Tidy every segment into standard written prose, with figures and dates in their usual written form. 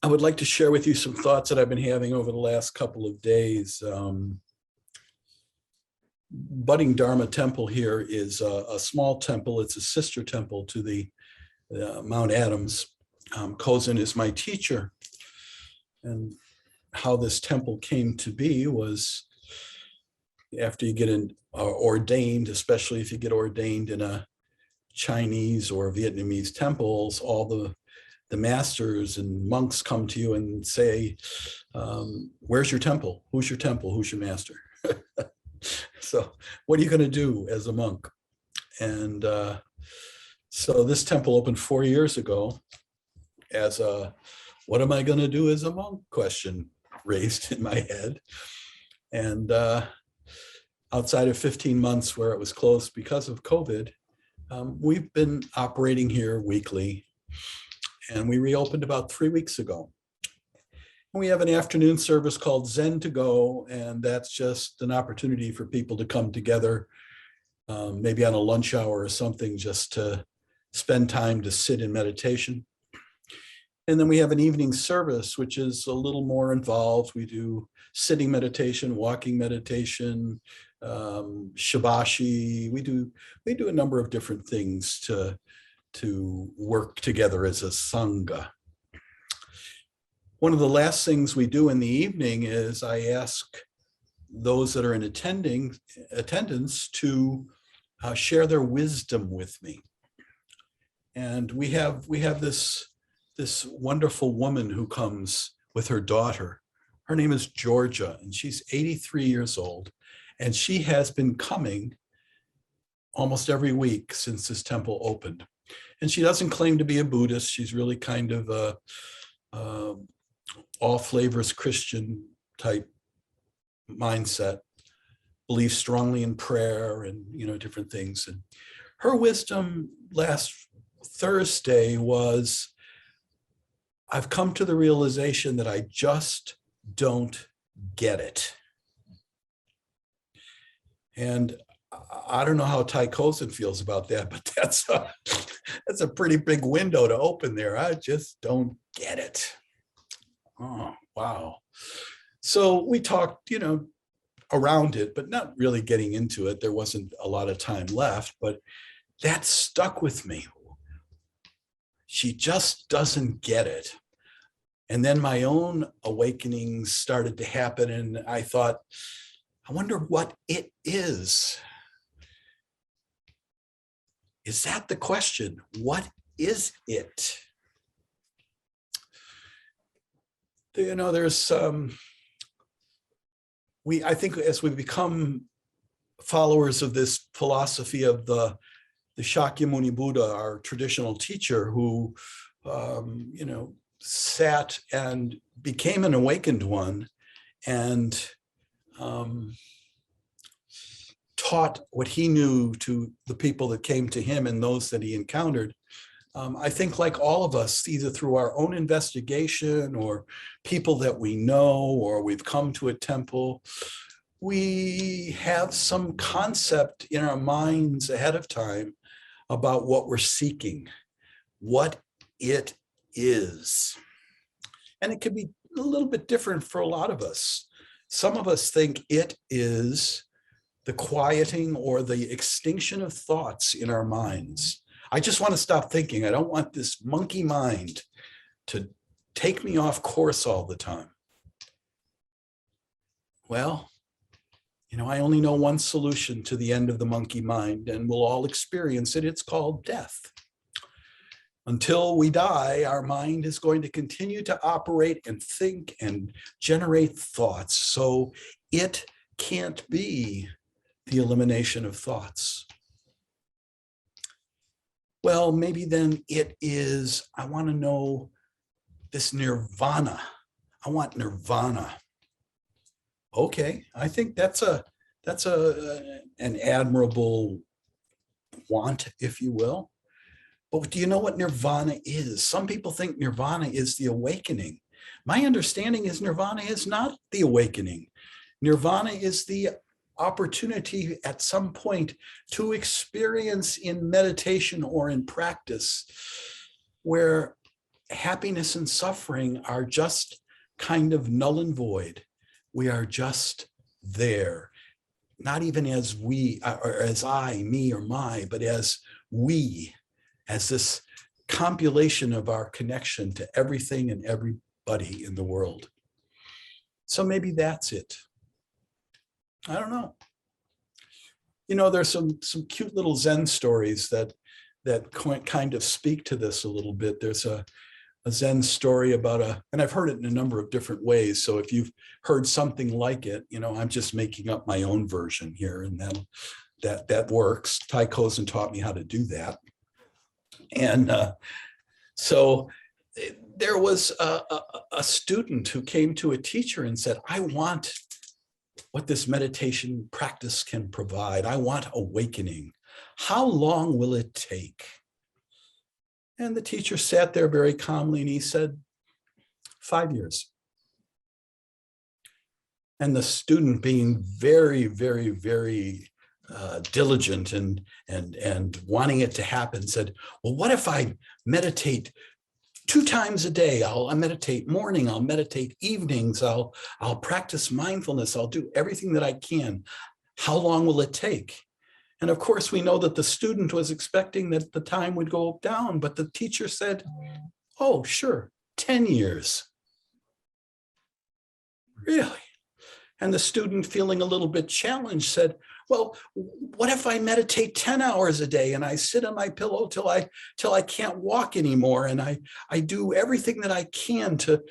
I would like to share with you some thoughts that I've been having over the last couple of days. Budding Dharma Temple here is a small temple. It's a sister temple to the Mount Adams. Kozin is my teacher. And how this temple came to be was after you get ordained, especially if you get ordained in a Chinese or Vietnamese temples, all the masters and monks come to you and say, where's your temple? Who's your temple? Who's your master? So what are you going to do as a monk? And so this temple opened 4 years ago as a, what am I going to do as a monk question raised in my head. And outside of 15 months where it was closed because of COVID, we've been operating here weekly. And we reopened about 3 weeks ago. We have an afternoon service called Zen to Go, and that's just an opportunity for people to come together, maybe on a lunch hour or something, just to spend time to sit in meditation. And then we have an evening service, which is a little more involved. We do sitting meditation, walking meditation, shabashi. We do a number of different things to work together as a sangha. One of the last things we do in the evening is I ask those that are in attendance to share their wisdom with me. And we have this wonderful woman who comes with her daughter. Her name is Georgia, and she's 83 years old. And she has been coming almost every week since this temple opened. And she doesn't claim to be a Buddhist. She's really kind of a all flavors Christian type mindset, believes strongly in prayer and different things. And her wisdom last Thursday was, I've come to the realization that I just don't get it. And I don't know how Thay feels about that, but that's a pretty big window to open there. I just don't get it. Oh, wow. So we talked, around it, but not really getting into it. There wasn't a lot of time left, but that stuck with me. She just doesn't get it. And then my own awakenings started to happen, and I thought, I wonder what it is. Is that the question? What is it? There's I think as we become followers of this philosophy of the Shakyamuni Buddha, our traditional teacher, who sat and became an awakened one and taught what he knew to the people that came to him and those that he encountered. I think like all of us, either through our own investigation or people that we know, or we've come to a temple, we have some concept in our minds ahead of time about what we're seeking, what it is. And it can be a little bit different for a lot of us. Some of us think it is the quieting or the extinction of thoughts in our minds. I just want to stop thinking. I don't want this monkey mind to take me off course all the time. Well, I only know one solution to the end of the monkey mind, and we'll all experience it. It's called death. Until we die, our mind is going to continue to operate and think and generate thoughts. So it can't be the elimination of thoughts. Well, maybe then it is, I want to know this nirvana. I want nirvana. Okay, I think that's an admirable want, if you will. But do you know what nirvana is? Some people think nirvana is the awakening. My understanding is nirvana is not the awakening. Nirvana is the opportunity at some point to experience in meditation or in practice where happiness and suffering are just kind of null and void. We are just there, not even as we, or as I, me, or my, but as we, as this compilation of our connection to everything and everybody in the world. So maybe that's it. I don't know. You know, there's some cute little Zen stories that kind of speak to this a little bit. There's a Zen story about and I've heard it in a number of different ways. So if you've heard something like it, you know, I'm just making up my own version here, and that works. Thay taught me how to do that. And so there was a student who came to a teacher and said, I want what this meditation practice can provide. I want awakening. How long will it take? And the teacher sat there very calmly and he said, 5 years. And the student, being very, very, very diligent and wanting it to happen, said, well, what if I meditate 2 times a day? I'll meditate morning, I'll meditate evenings, I'll practice mindfulness, I'll do everything that I can. How long will it take? And of course, we know that the student was expecting that the time would go down, but the teacher said, oh, sure, 10 years. Really? And the student, feeling a little bit challenged, said, well, what if I meditate 10 hours a day and I sit on my pillow till I can't walk anymore, and I do everything that I can to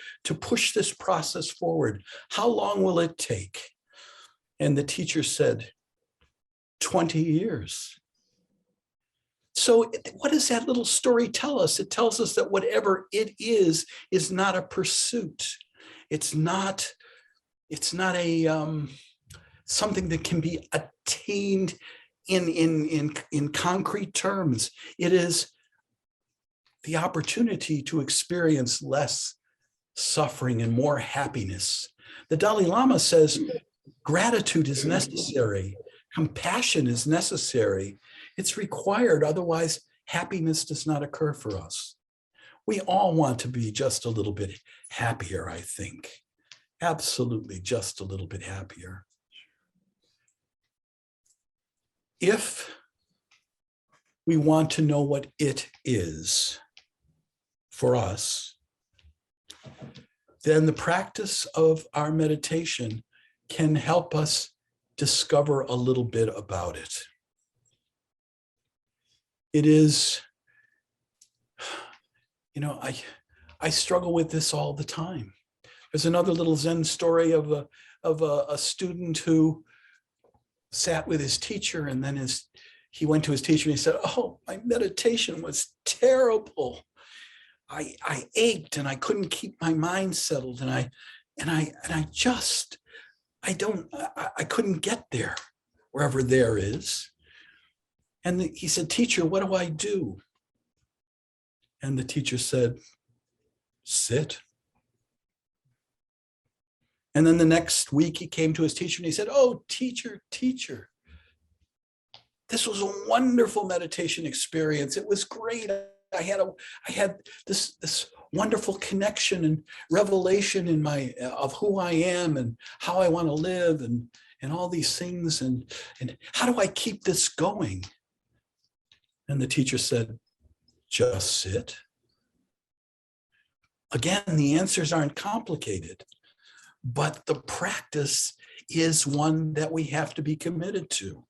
push this process forward? How long will it take? And the teacher said, 20 years. So what does that little story tell us? It tells us that whatever it is not a pursuit. It's not a something that can be attained in concrete terms. It is the opportunity to experience less suffering and more happiness. The Dalai Lama says gratitude is necessary. Compassion is necessary. It's required. Otherwise, happiness does not occur for us. We all want to be just a little bit happier, I think. Absolutely, just a little bit happier. If we want to know what it is for us, then the practice of our meditation can help us discover a little bit about it. It is, you know, I struggle with this all the time. There's another little Zen story of a student who sat with his teacher, and then he went to his teacher and he said, oh, my meditation was terrible. I ached and I couldn't keep my mind settled, and I couldn't get there, wherever there is. And he said, teacher, what do I do? And the teacher said, sit. And then the next week he came to his teacher and he said, oh, teacher, this was a wonderful meditation experience. It was great. I had this wonderful connection and revelation of who I am and how I want to live and all these things. And how do I keep this going? And the teacher said, just sit. Again, the answers aren't complicated, but the practice is one that we have to be committed to.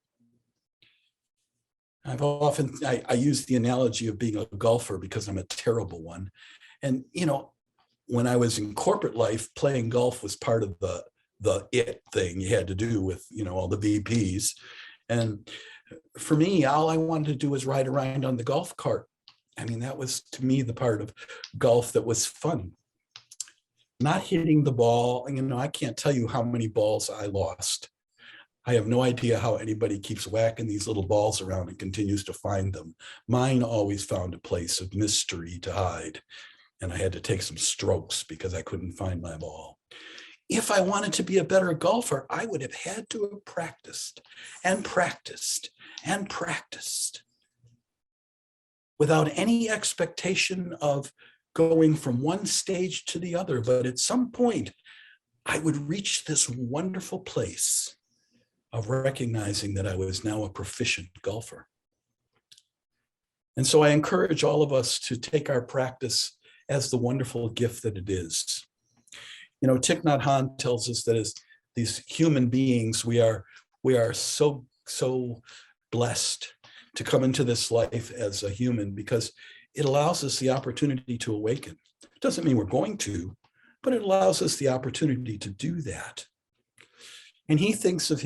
I use the analogy of being a golfer because I'm a terrible one. And, you know, when I was in corporate life, playing golf was part of the it thing you had to do with, you know, all the VPs. And for me, all I wanted to do was ride around on the golf cart. I mean, that was, to me, the part of golf that was fun. Not hitting the ball. You know, I can't tell you how many balls I lost. I have no idea how anybody keeps whacking these little balls around and continues to find them. Mine always found a place of mystery to hide, and I had to take some strokes because I couldn't find my ball. If I wanted to be a better golfer, I would have had to have practiced and practiced and practiced without any expectation of going from one stage to the other, but at some point, I would reach this wonderful place of recognizing that I was now a proficient golfer. And so I encourage all of us to take our practice as the wonderful gift that it is. You know, Thich Nhat Hanh tells us that as these human beings, we are so blessed to come into this life as a human because it allows us the opportunity to awaken. It doesn't mean we're going to, but it allows us the opportunity to do that. And he thinks of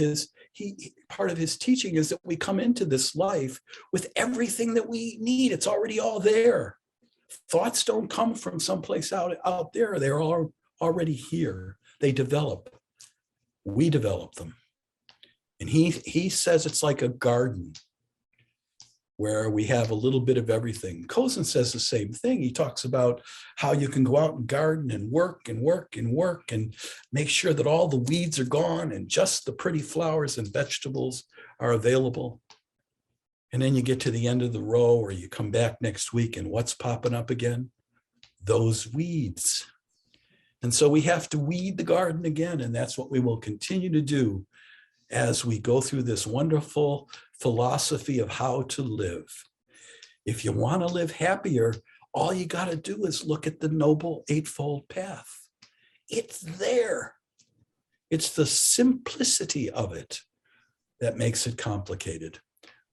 part of his teaching is that we come into this life with everything that we need. It's already all there. Thoughts don't come from someplace out there. They're all already here. They develop. We develop them. And he says it's like a garden where we have a little bit of everything. Cozen says the same thing. He talks about how you can go out and garden and work and work and work and make sure that all the weeds are gone and just the pretty flowers and vegetables are available. And then you get to the end of the row or you come back next week and what's popping up again? Those weeds. And so we have to weed the garden again. And that's what we will continue to do as we go through this wonderful philosophy of how to live. If you want to live happier, all you got to do is look at the Noble Eightfold Path. It's there. It's the simplicity of it that makes it complicated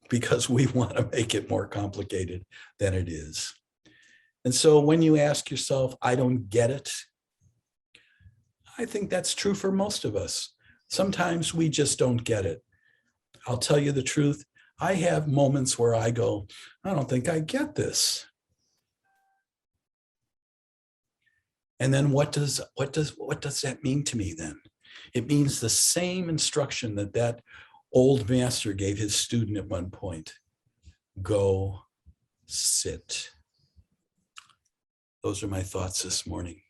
because we want to make it more complicated than it is. And so when you ask yourself, I don't get it, I think that's true for most of us. Sometimes we just don't get it. I'll tell you the truth. I have moments where I go, I don't think I get this. And then what does that mean to me then? It means the same instruction that old master gave his student at one point. Go sit. Those are my thoughts this morning.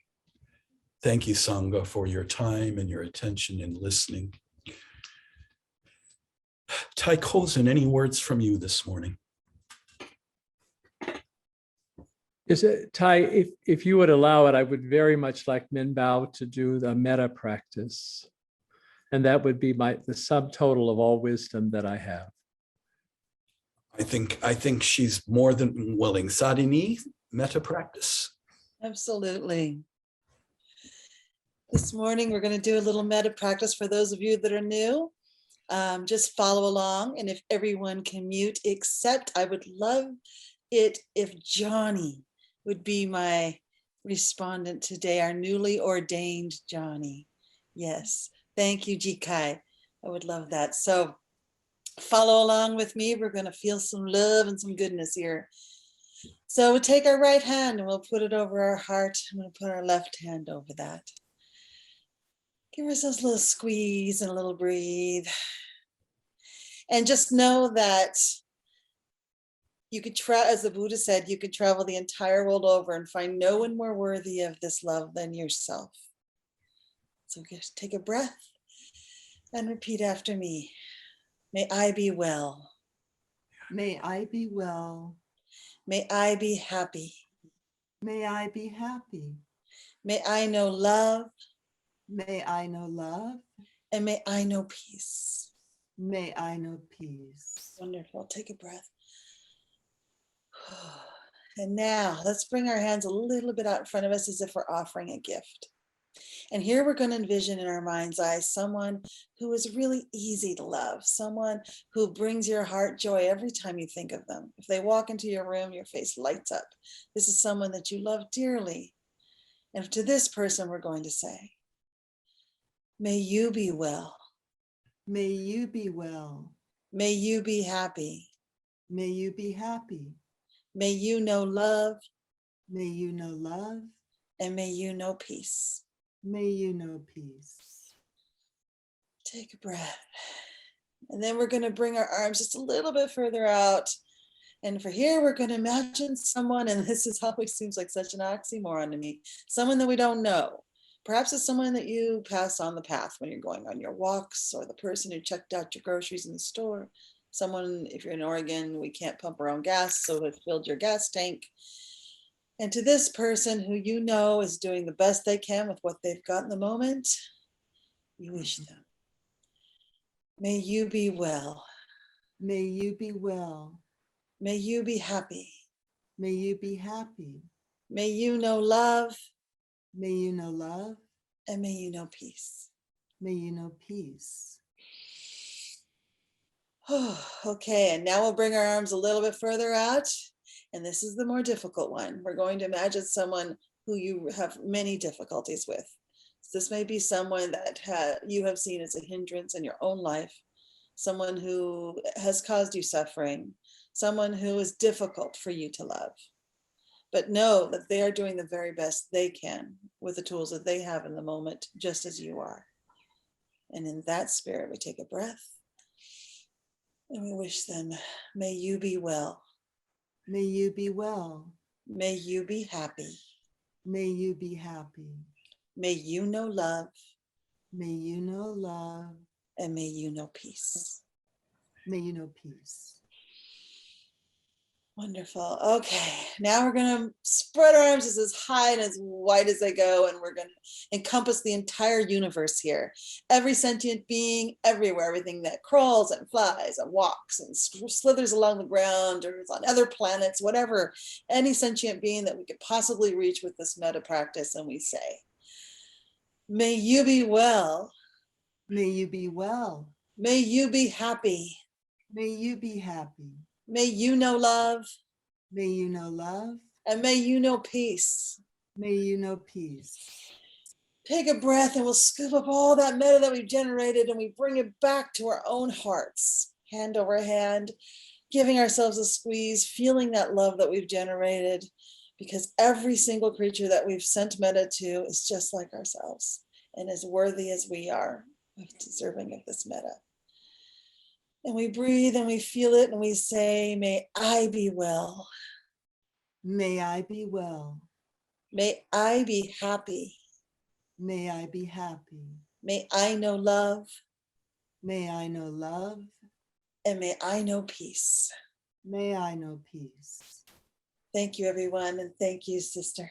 Thank you, Sangha, for your time and your attention and listening. Thay Cozen, any words from you this morning? Yes, Thay, if you would allow it, I would very much like Minh Bao to do the metta practice. And that would be the subtotal of all wisdom that I have. I think she's more than willing. Sadhini, metta practice. Absolutely. This morning, we're going to do a little metta practice for those of you that are new. Just follow along. And if everyone can mute, except I would love it if Johnny would be my respondent today, our newly ordained Johnny. Yes. Thank you, Jikai. I would love that. So follow along with me. We're going to feel some love and some goodness here. So we'll take our right hand and we'll put it over our heart. I'm going to put our left hand over that. Give ourselves a little squeeze and a little breathe. And just know that you could try, as the Buddha said, you could travel the entire world over and find no one more worthy of this love than yourself. So just take a breath and repeat after me. May I be well. May I be well. May I be happy. May I be happy. May I know love. May I know love. And may I know peace. May I know peace. Wonderful. Take a breath. And now let's bring our hands a little bit out in front of us as if we're offering a gift. And here we're going to envision in our mind's eye someone who is really easy to love, someone who brings your heart joy every time you think of them. If they walk into your room, your face lights up. This is someone that you love dearly. And to this person, we're going to say, may you be well. May you be well. May you be happy. May you be happy. May you know love. May you know love. And may you know peace. May you know peace. Take a breath. And then we're going to bring our arms just a little bit further out. And for here, we're going to imagine someone, and this is always seems like such an oxymoron to me, someone that we don't know. Perhaps it's someone that you pass on the path when you're going on your walks, or the person who checked out your groceries in the store. Someone, if you're in Oregon, we can't pump our own gas, so it filled your gas tank. And to this person who you know is doing the best they can with what they've got in the moment, you wish them. May you be well. May you be well. May you be happy. May you be happy. May you know love, May you know love. and may you know peace. May you know peace. Okay, and now we'll bring our arms a little bit further out. And this is the more difficult one. We're going to imagine someone who you have many difficulties with. So this may be someone that you have seen as a hindrance in your own life, someone who has caused you suffering, someone who is difficult for you to love. But know that they are doing the very best they can with the tools that they have in the moment, just as you are. And in that spirit, we take a breath and we wish them, may you be well. May you be well. May you be happy. May you be happy. May you know love, May you know love. and may you know peace. May you know peace. Wonderful. Okay, now we're going to spread our arms as high and as wide as they go, and we're going to encompass the entire universe here. Every sentient being, everywhere, everything that crawls and flies and walks and slithers along the ground or is on other planets, whatever, any sentient being that we could possibly reach with this metta practice. And we say, may you be well. May you be well. May you be happy. May you be happy. May you know love, May you know love. and may you know peace. May you know peace. Take a breath and we'll scoop up all that metta that we've generated and we bring it back to our own hearts, hand over hand, giving ourselves a squeeze, feeling that love that we've generated, because every single creature that we've sent metta to is just like ourselves and as worthy as we are of deserving of this metta. And we breathe and we feel it and we say, may I be well. May I be well. May I be happy. May I be happy. May I know love, May I know love. and may I know peace. May I know peace. Thank you, everyone. And thank you, sister.